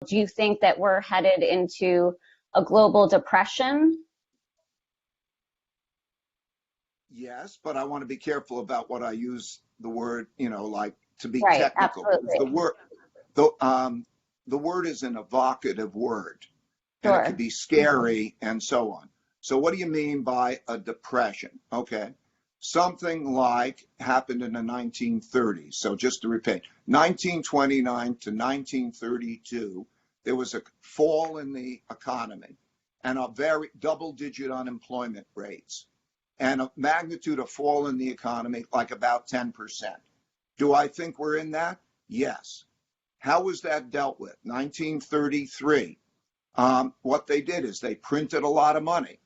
do you think that we're headed into a global depression? Yes, but I want to be careful about what I use the word, like to be Right, technical. absolutely. The word is an evocative word, and it Sure. could be scary and so on. So what do you mean by a depression? Okay. Something like happened in the 1930s. So just to repeat, 1929 to 1932, there was a fall in the economy and a very double-digit unemployment rates and a magnitude of fall in the economy like about 10%. Do I think we're in that? Yes. How was that dealt with? 1933. What they did is they printed a lot of money.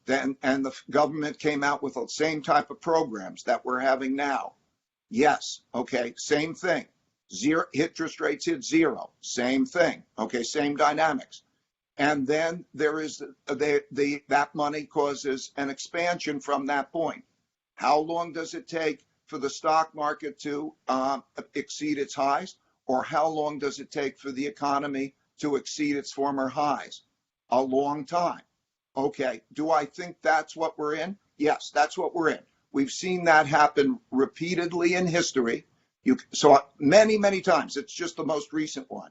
And the government came out with the same type of programs that we're having now. Yes, okay, same thing. Zero interest rates hit zero. Same thing. Okay, same dynamics. And then there is that money causes an expansion from that point. How long does it take for the stock market to exceed its highs? Or how long does it take for the economy to exceed its former highs? A long time. Okay, do I think that's what we're in? Yes, that's what we're in. We've seen that happen repeatedly in history. So many, many times. It's just the most recent one.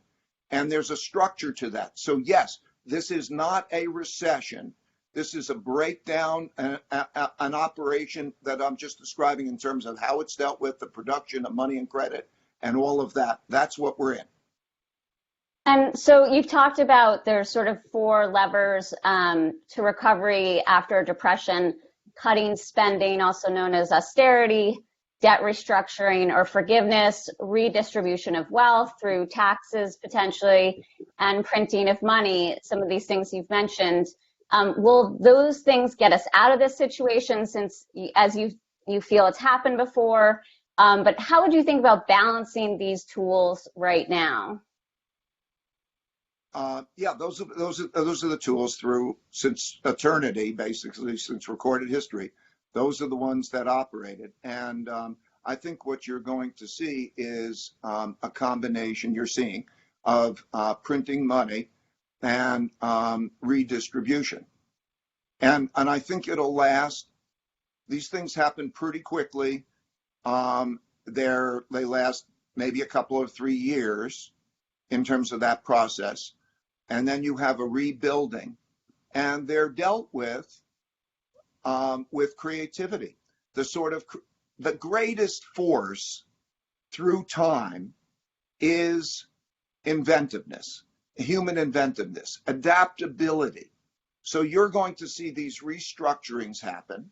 And there's a structure to that. So yes, this is not a recession. This is a breakdown, an operation that I'm just describing in terms of how it's dealt with, the production of money and credit, and all of that. That's what we're in. And so you've talked about there's sort of four levers to recovery after a depression: cutting spending, also known as austerity, debt restructuring or forgiveness, redistribution of wealth through taxes potentially, and printing of money. Some of these things you've mentioned. Will those things get us out of this situation, since, as you feel it's happened before? But how would you think about balancing these tools right now? Yeah, those are the tools through since eternity, basically since recorded history. Those are the ones that operated, and I think what you're going to see is a combination you're seeing of printing money and redistribution, and I think it'll last. These things happen pretty quickly. They last maybe a couple of 3 years in terms of that process. And then you have a rebuilding, and they're dealt with creativity. The greatest force through time is inventiveness, human inventiveness, adaptability. So you're going to see these restructurings happen,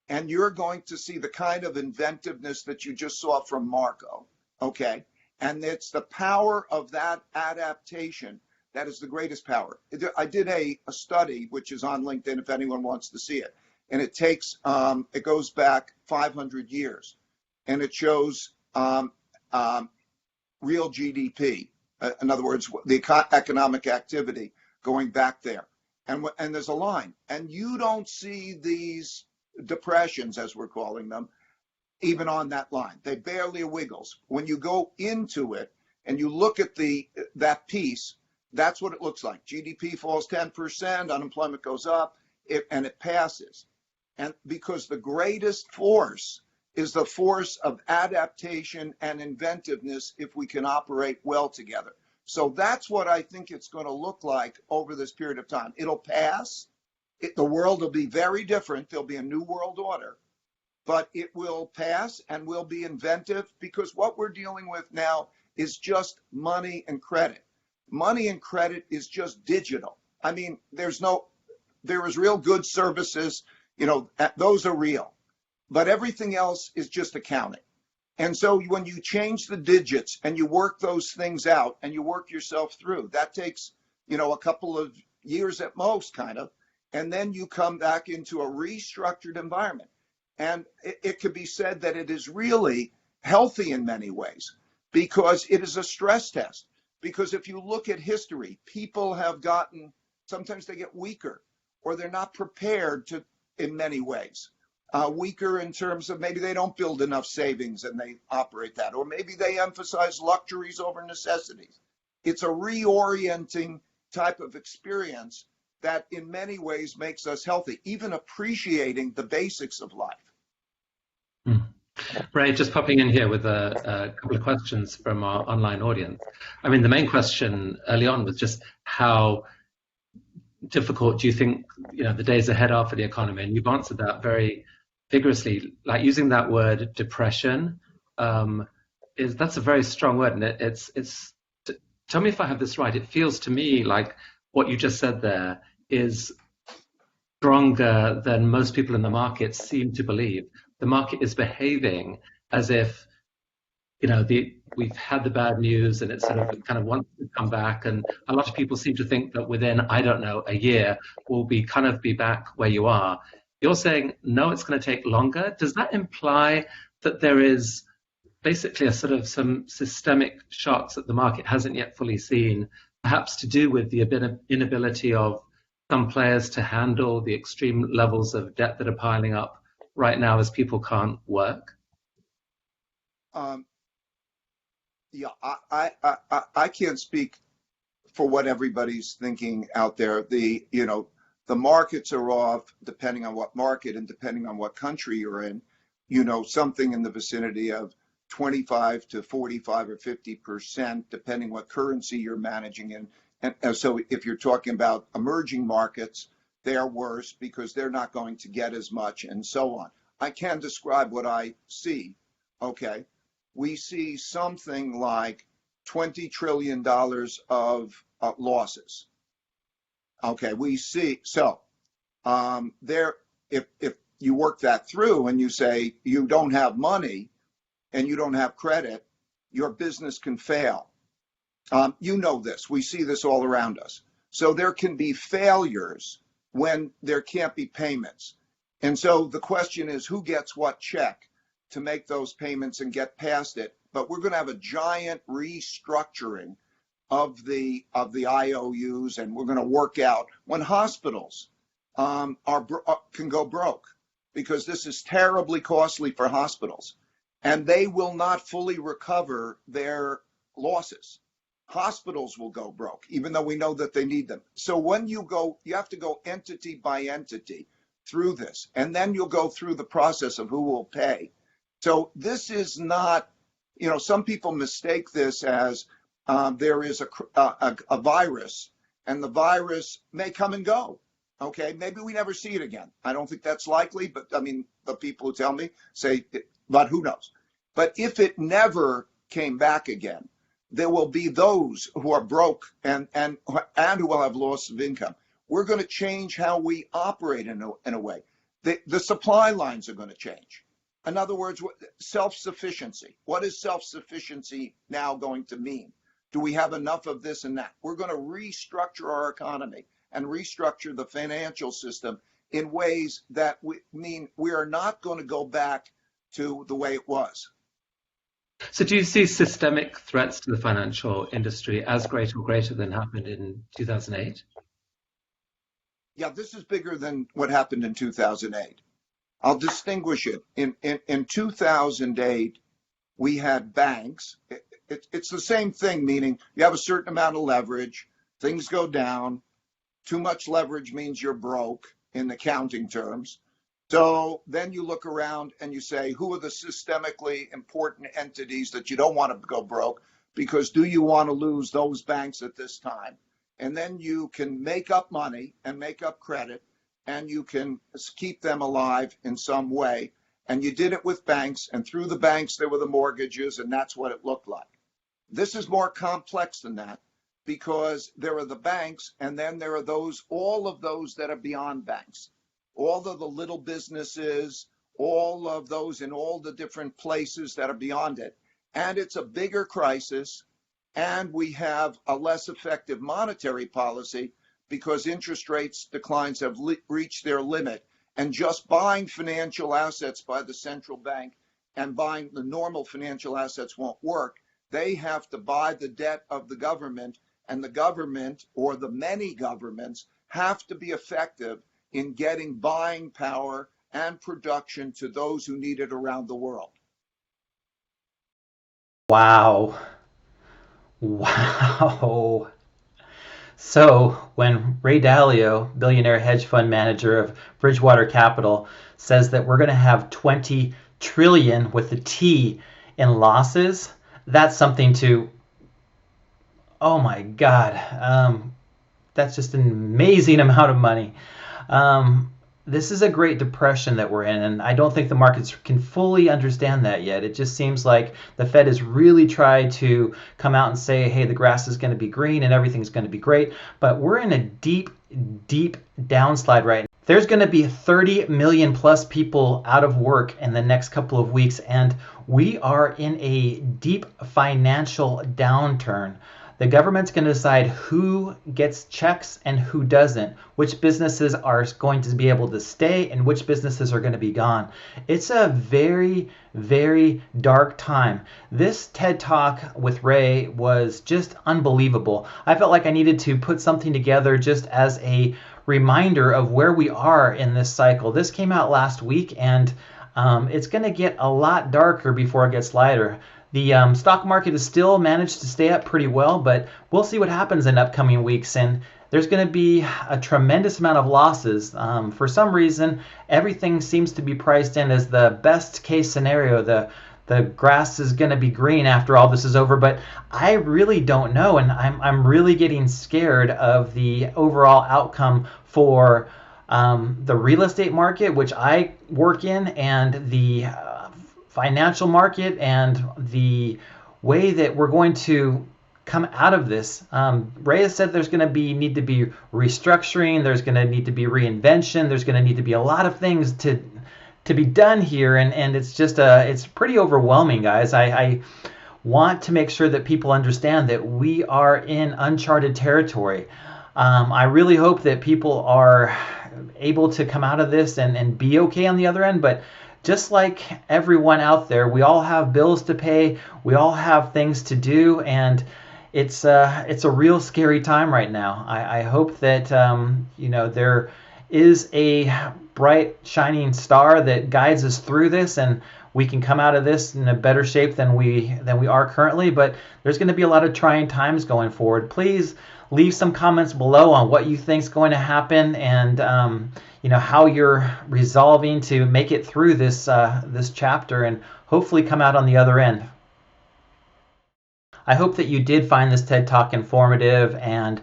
and you're going to see the kind of inventiveness that you just saw from Marco, okay? And it's the power of that adaptation that is the greatest power. I did a study, which is on LinkedIn if anyone wants to see it. And it goes back 500 years. And it shows real GDP. In other words, the economic activity going back there. And there's a line. And you don't see these depressions, as we're calling them, even on that line. They barely wiggles. When you go into it and you look at that piece, that's what it looks like. GDP falls 10%, unemployment goes up, and it passes. And because the greatest force is the force of adaptation and inventiveness if we can operate well together. So that's what I think it's going to look like over this period of time. It'll pass. The world will be very different. There'll be a new world order. But it will pass and we'll be inventive, because what we're dealing with now is just money and credit. Money and credit is just digital. I mean, there is real goods, services, those are real, but everything else is just accounting. And so when you change the digits and you work those things out and you work yourself through, that takes, a couple of years at most, kind of, and then you come back into a restructured environment. And it could be said that it is really healthy in many ways, because it is a stress test. Because if you look at history, people have sometimes they get weaker, or they're not prepared to, in many ways. Weaker in terms of maybe they don't build enough savings and they operate that, or maybe they emphasize luxuries over necessities. It's a reorienting type of experience that in many ways makes us healthy, even appreciating the basics of life. Ray, just popping in here with a couple of questions from our online audience. I mean, the main question early on was just how difficult do you think the days ahead are for the economy? And you've answered that very vigorously. Like using that word depression, that's a very strong word, and it's. Tell me if I have this right. It feels to me like what you just said there is stronger than most people in the market seem to believe. The market is behaving as if we've had the bad news and it sort of kind of wants to come back, and a lot of people seem to think that within, I don't know, a year we'll be back where you are. You're saying no, it's going to take longer. Does that imply that there is basically a sort of some systemic shocks that the market hasn't yet fully seen, perhaps to do with the inability of some players to handle the extreme levels of debt that are piling up right now as people can't work? Yeah, I can't speak for what everybody's thinking out there. The markets are off depending on what market and depending on what country you're in. Something in the vicinity of 25 to 45 or 50%, depending what currency you're managing in. And so if you're talking about emerging markets, they're worse because they're not going to get as much and so on. I can describe what I see. Okay. We see something like $20 trillion of losses. Okay. We see, so if you work that through and you say you don't have money and you don't have credit, your business can fail. This. We see this all around us. So there can be failures when there can't be payments. And so the question is, who gets what check to make those payments and get past it? But we're going to have a giant restructuring of the IOUs, and we're going to work out when hospitals can go broke, because this is terribly costly for hospitals, and they will not fully recover their losses. Hospitals will go broke, even though we know that they need them. So when you have to go entity by entity through this, and then you'll go through the process of who will pay. So this is not, some people mistake this as there is a virus, and the virus may come and go. Okay, maybe we never see it again. I don't think that's likely, but I mean, the people who tell me say, but who knows? But if it never came back again, there will be those who are broke and who will have loss of income. We're going to change how we operate in a way. The supply lines are going to change. In other words, self-sufficiency. What is self-sufficiency now going to mean? Do we have enough of this and that? We're going to restructure our economy and restructure the financial system in ways that mean we are not going to go back to the way it was. So do you see systemic threats to the financial industry as great or greater than happened in 2008? Yeah, this is bigger than what happened in 2008. I'll distinguish it. In 2008, we had banks. It's the same thing, meaning you have a certain amount of leverage, things go down. Too much leverage means you're broke in accounting terms. So then you look around and you say, who are the systemically important entities that you don't want to go broke? Because do you want to lose those banks at this time? And then you can make up money and make up credit, and you can keep them alive in some way. And you did it with banks, and through the banks, there were the mortgages, and that's what it looked like. This is more complex than that, because there are the banks, and then there are all of those that are beyond banks. All of the little businesses, all of those in all the different places that are beyond it. And it's a bigger crisis, and we have a less effective monetary policy because interest rates declines have reached their limit. And just buying financial assets by the central bank and buying the normal financial assets won't work. They have to buy the debt of the government, and the government, or the many governments, have to be effective in getting buying power and production to those who need it around the world. Wow. Wow. So when Ray Dalio, billionaire hedge fund manager of Bridgewater Capital, says that we're going to have 20 trillion with the T in losses, that's something to, oh my God, that's just an amazing amount of money. This is a Great Depression that we're in, and I don't think the markets can fully understand that yet. It just seems like the Fed has really tried to come out and say, hey, the grass is going to be green and everything's going to be great, but we're in a deep, deep downslide right now. There's going to be 30 million plus people out of work in the next couple of weeks, and we are in a deep financial downturn. The government's going to decide who gets checks and who doesn't, which businesses are going to be able to stay and which businesses are going to be gone. It's a very, very dark time. This TED Talk with Ray was just unbelievable. I felt like I needed to put something together just as a reminder of where we are in this cycle. This came out last week, and it's going to get a lot darker before it gets lighter. The stock market has still managed to stay up pretty well, but we'll see what happens in upcoming weeks. And there's going to be a tremendous amount of losses. For some reason, everything seems to be priced in as the best case scenario. The grass is going to be green after all this is over, but I really don't know, and I'm really getting scared of the overall outcome for the real estate market, which I work in, and the financial market, and the way that we're going to come out of this. Ray has said there's going to need to be restructuring, there's going to need to be reinvention, there's going to need to be a lot of things to be done here, and it's just it's pretty overwhelming, guys. I want to make sure that people understand that we are in uncharted territory. I really hope that people are able to come out of this and be okay on the other end, but just like everyone out there, we all have bills to pay, we all have things to do, and it's a real scary time right now. I hope that there is a bright shining star that guides us through this, and we can come out of this in a better shape than we are currently. But there's going to be a lot of trying times going forward. Please leave some comments below on what you think is going to happen, and how you're resolving to make it through this chapter and hopefully come out on the other end. I hope that you did find this TED Talk informative, and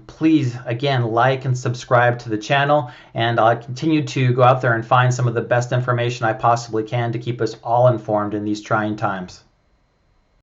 please, again, like and subscribe to the channel, and I'll continue to go out there and find some of the best information I possibly can to keep us all informed in these trying times.